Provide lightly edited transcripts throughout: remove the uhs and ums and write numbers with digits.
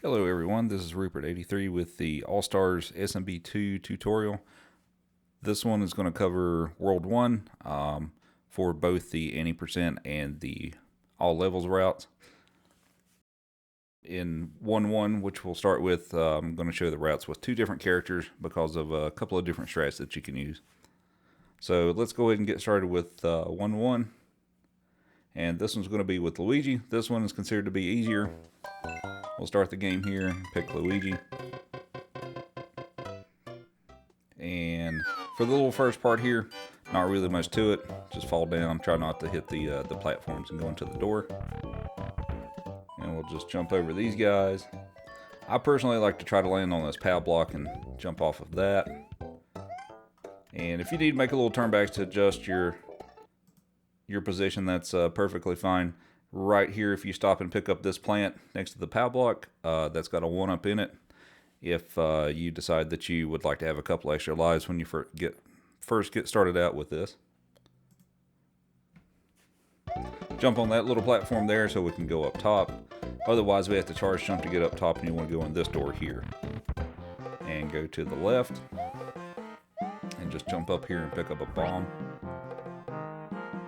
Hello everyone, this is Rupert83 with the All-Stars SMB2 tutorial. This one is going to cover World 1 for both the any percent and the all levels routes. In 1-1, which we'll start with, I'm going to show the routes with two different characters because of a couple of different strats that you can use. So let's go ahead and get started with 1-1. And this one's going to be with Luigi. This one is considered to be easier. We'll start the game here, pick Luigi. And for the little first part here, not really much to it. Just fall down, try not to hit the platforms and go into the door. And we'll just jump over these guys. I personally like to try to land on this pal block and jump off of that. And if you need to make a little turnbacks to adjust your position, that's perfectly fine. Right here, if you stop and pick up this plant next to the power block, that's got a 1-up in it. If you decide that you would like to have a couple extra lives when you first get started out with this. Jump on that little platform there so we can go up top. Otherwise, we have to charge jump to get up top, and you want to go in this door here. And go to the left. And just jump up here and pick up a bomb.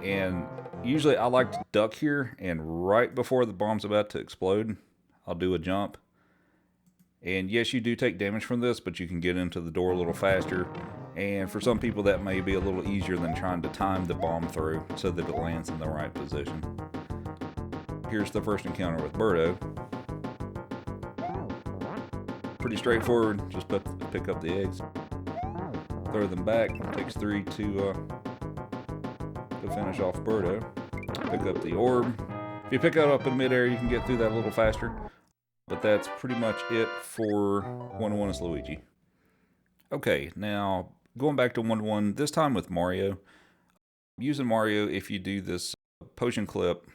And usually I like to duck here, and right before the bomb's about to explode, I'll do a jump. And yes, you do take damage from this, but you can get into the door a little faster. And for some people, that may be a little easier than trying to time the bomb through so that it lands in the right position. Here's the first encounter with Birdo. Pretty straightforward, just pick up the eggs. Throw them back, takes 3 to finish off Birdo. Pick up the orb. If you pick it up in midair, you can get through that a little faster. But that's pretty much it for 1-1 is Luigi. Okay, now going back to 1-1, this time with Mario. Using Mario, if you do this potion clip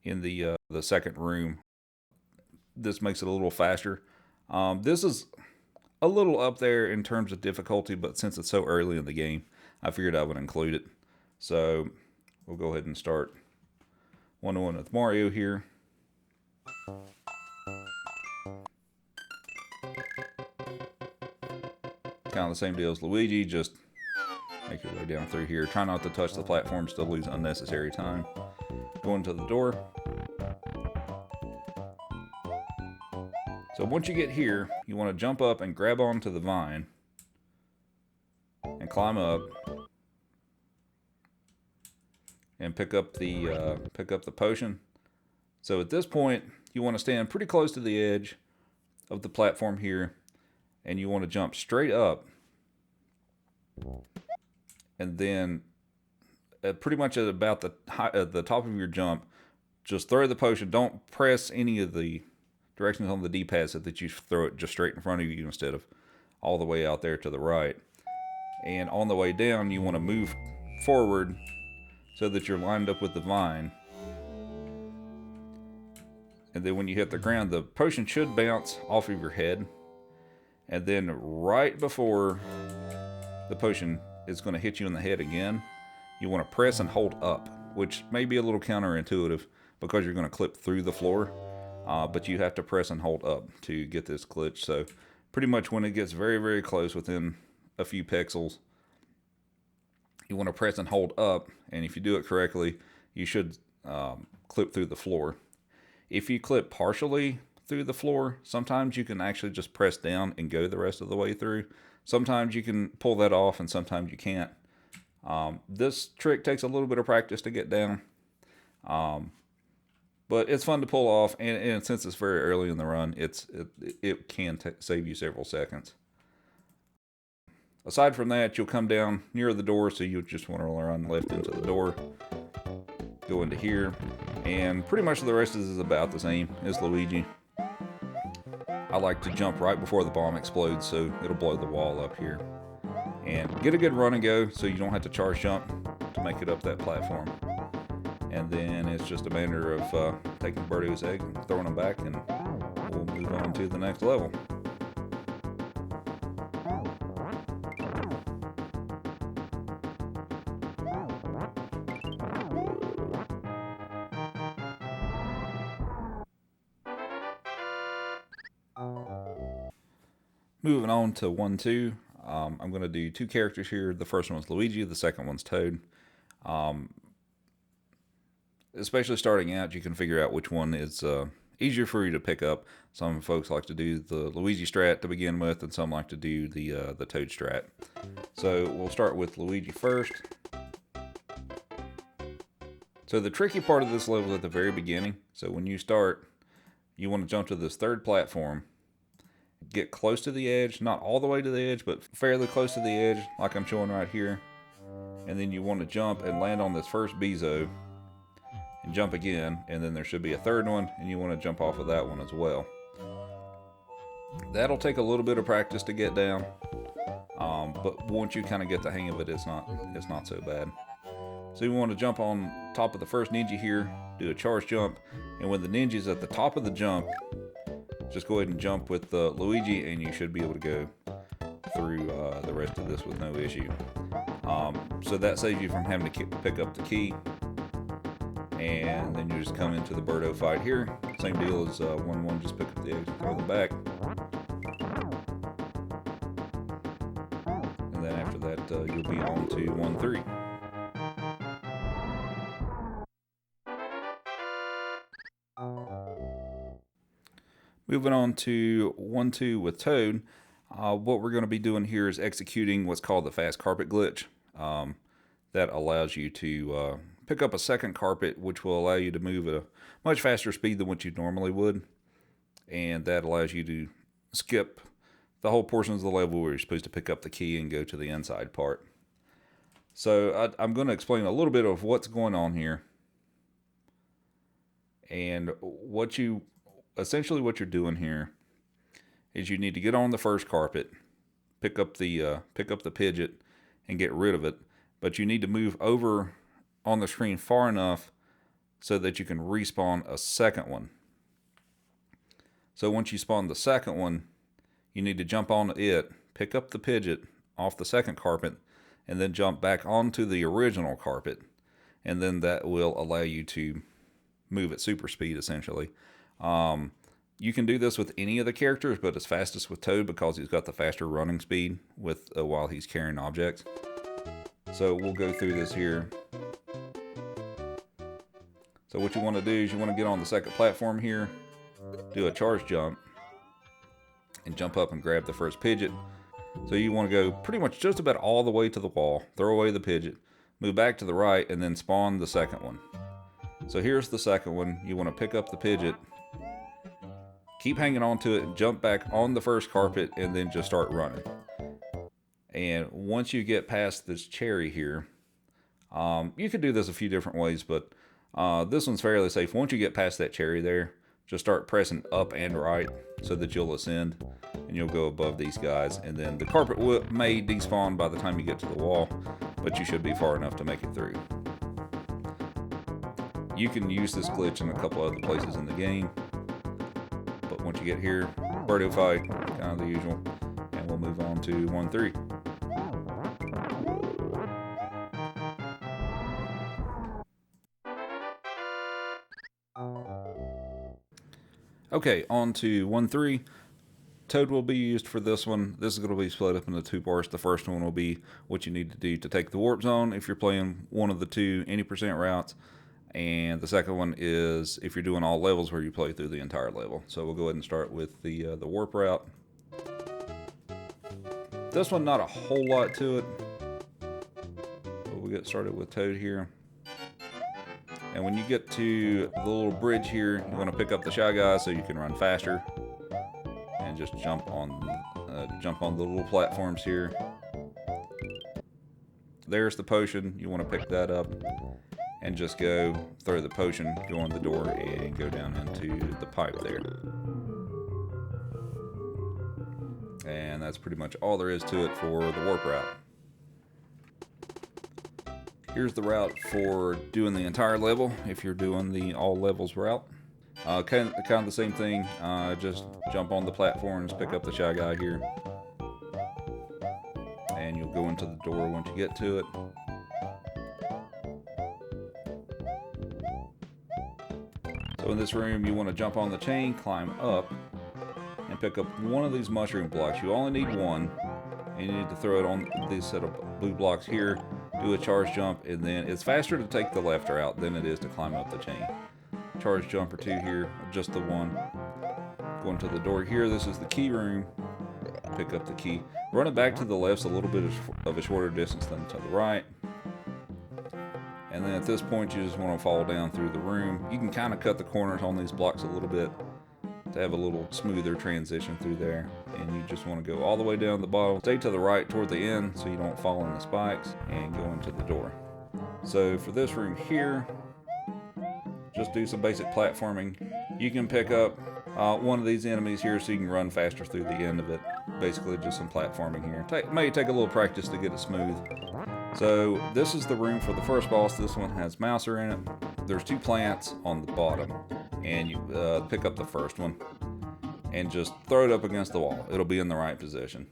in the second room, this makes it a little faster. This is a little up there in terms of difficulty, but since it's so early in the game, I figured I would include it. So we'll go ahead and start 1-1 with Mario here. Kind of the same deal as Luigi, just make your way down through here. Try not to touch the platforms to lose unnecessary time. Go into the door. So once you get here, you want to jump up and grab onto the vine and climb up and pick up the potion. So at this point, you want to stand pretty close to the edge of the platform here, and you want to jump straight up, and then pretty much at about the top of your jump, just throw the potion. Don't press any of the directions on the D-pad so that you throw it just straight in front of you instead of all the way out there to the right. And on the way down, you want to move forward so that you're lined up with the vine. And then when you hit the ground, the potion should bounce off of your head. And then right before the potion is going to hit you in the head again, you want to press and hold up, which may be a little counterintuitive because you're going to clip through the floor. But you have to press and hold up to get this glitch. So pretty much when it gets very, very close, within a few pixels, you want to press and hold up, and if you do it correctly, you should clip through the floor. If you clip partially through the floor, sometimes you can actually just press down and go the rest of the way through. Sometimes you can pull that off, and sometimes you can't. This trick takes a little bit of practice to get down, but it's fun to pull off, and since it's very early in the run, it can save you several seconds. Aside from that, you'll come down near the door, so you just want to run left into the door, go into here, and pretty much the rest is about the same as Luigi. I like to jump right before the bomb explodes, so it'll blow the wall up here. And get a good run and go, so you don't have to charge jump to make it up that platform. And then it's just a matter of taking Birdo's egg and throwing them back, and we'll move on to the next level. Moving on to 1-2, I'm going to do two characters here. The first one's Luigi, the second one's Toad. Especially starting out, you can figure out which one is easier for you to pick up. Some folks like to do the Luigi strat to begin with, and some like to do the Toad strat. So we'll start with Luigi first. So the tricky part of this level is at the very beginning. So when you start, you want to jump to this third platform, get close to the edge, not all the way to the edge, but fairly close to the edge, like I'm showing right here. And then you want to jump and land on this first Bezo and jump again, and then there should be a third one, and you want to jump off of that one as well. That'll take a little bit of practice to get down, but once you kind of get the hang of it, it's not so bad. So you want to jump on top of the first ninja here, do a charge jump, and when the ninja's at the top of the jump, just go ahead and jump with Luigi, and you should be able to go through the rest of this with no issue. So that saves you from having to pick up the key, and then you just come into the Birdo fight here. Same deal as 1-1, just pick up the eggs and throw them back. And then after that, you'll be on to 1-3. Moving on to 1-2 with Toad, what we're going to be doing here is executing what's called the fast carpet glitch. That allows you to pick up a second carpet, which will allow you to move at a much faster speed than what you normally would. And that allows you to skip the whole portions of the level where you're supposed to pick up the key and go to the inside part. So I'm going to explain a little bit of what's going on here. And essentially what you're doing here is you need to get on the first carpet, pick up the Pidgeot and get rid of it, but you need to move over on the screen far enough so that you can respawn a second one. So once you spawn the second one, you need to jump on it, pick up the Pidgeot off the second carpet, and then jump back onto the original carpet, and then that will allow you to move at super speed essentially. You can do this with any of the characters, but it's fastest with Toad because he's got the faster running speed with while he's carrying objects. So we'll go through this here. So what you want to do is you want to get on the second platform here, do a charge jump, and jump up and grab the first Pidgeot. So you want to go pretty much just about all the way to the wall, throw away the Pidgeot, move back to the right, and then spawn the second one. So here's the second one. You want to pick up the Pidgeot, keep hanging on to it, and jump back on the first carpet, and then just start running. And once you get past this cherry here, you could do this a few different ways, but this one's fairly safe. Once you get past that cherry there, just start pressing up and right so that you'll ascend and you'll go above these guys. And then the carpet may despawn by the time you get to the wall, but you should be far enough to make it through. You can use this glitch in a couple other places in the game, but once you get here, Birdo fight, kind of the usual, and we'll move on to 1-3. Okay, on to 1-3. Toad will be used for this one. This is going to be split up into two parts. The first one will be what you need to do to take the warp zone if you're playing one of the two any percent routes. And the second one is if you're doing all levels where you play through the entire level. So we'll go ahead and start with the warp route. This one, not a whole lot to it. But we'll get started with Toad here. And when you get to the little bridge here, you want to pick up the Shy Guy so you can run faster. And just jump on the little platforms here. There's the potion. You want to pick that up and just go throw the potion, go on the door, and go down into the pipe there. And that's pretty much all there is to it for the warp route. Here's the route for doing the entire level if you're doing the all levels route. Kind of the same thing, just jump on the platforms, pick up the Shy Guy here, and you'll go into the door once you get to it. So in this room you want to jump on the chain, climb up, and pick up one of these mushroom blocks. You only need one, and you need to throw it on this set of blue blocks here, do a charge jump, and then it's faster to take the left route than it is to climb up the chain. Charge jump or two here, just the one. Going to the door here, this is the key room. Pick up the key. Run it back to the left's a little bit of a shorter distance than to the right. And then at this point, you just want to fall down through the room. You can kind of cut the corners on these blocks a little bit to have a little smoother transition through there. And you just want to go all the way down the bottom. Stay to the right toward the end so you don't fall in the spikes, and go into the door. So for this room here, just do some basic platforming. You can pick up one of these enemies here so you can run faster through the end of it. Basically just some platforming here. May take a little practice to get it smooth. So this is the room for the first boss. This one has Mouser in it. There's 2 plants on the bottom, and you pick up the first one and just throw it up against the wall. It'll be in the right position.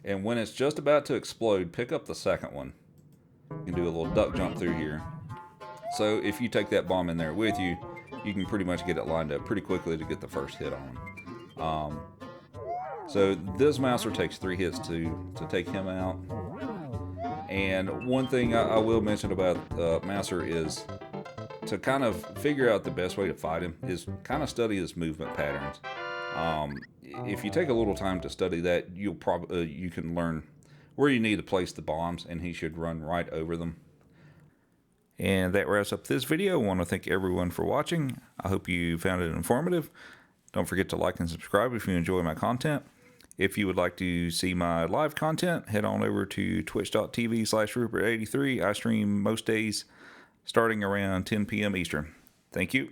And when it's just about to explode, pick up the second one. You can do a little duck jump through here. So if you take that bomb in there with you, you can pretty much get it lined up pretty quickly to get the first hit on. So this Mouser takes 3 hits to take him out. And one thing I will mention about Mouser is to kind of figure out the best way to fight him is kind of study his movement patterns. If you take a little time to study that, you can learn where you need to place the bombs, and he should run right over them. And that wraps up this video. I want to thank everyone for watching. I hope you found it informative. Don't forget to like and subscribe if you enjoy my content. If you would like to see my live content, head on over to twitch.tv/Rupert83. I stream most days starting around 10 p.m. Eastern. Thank you.